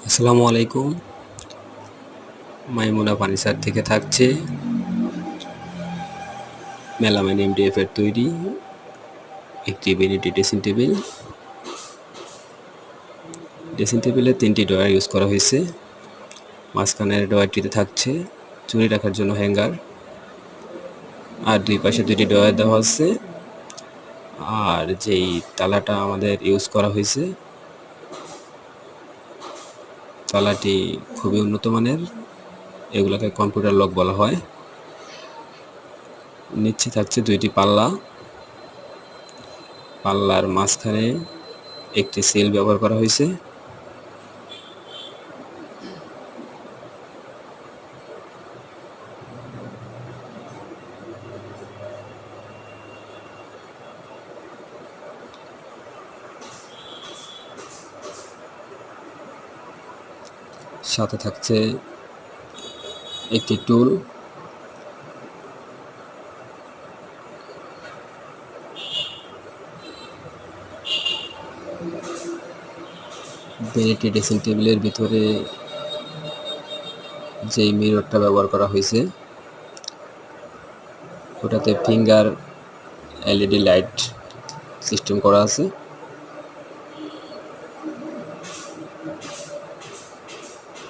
আসসালামু আলাইকুম। মাইমুনা ফার্নিচার থেকে থাকছে মেলামাইন এমডিএফ এর তৈরি একটি ভ্যানিটি ড্রেসিং টেবিল। ড্রেসিং টেবিলে ৩টি ড্রয়ার ইউজ করা হয়েছে। মাঝখানের ড্রয়ারটিতে থাকছে চুড়ি রাখার জন্য হ্যাঙ্গার, আর দুই পাশে ২টি ড্রয়ার দেওয়া আছে। আর যেই তালাটা আমাদের ইউজ করা হয়েছে, তালাটি খুবই উন্নত মানের, এগুলোকে কম্পিউটার লক বলা হয়। নিচে থাকছে ২টি পাল্লা, পাল্লার মাঝখানে একটি সেল ব্যবহার করা হয়েছে। সাথে থাকছে একটি টুল, ভ্যানিটি ড্রেসিং টেবিলের ভিতরে যেই মিররটা ব্যবহার করা হয়েছে ওটাতে ফিঙ্গার এলইডি লাইট সিস্টেম করা আছে।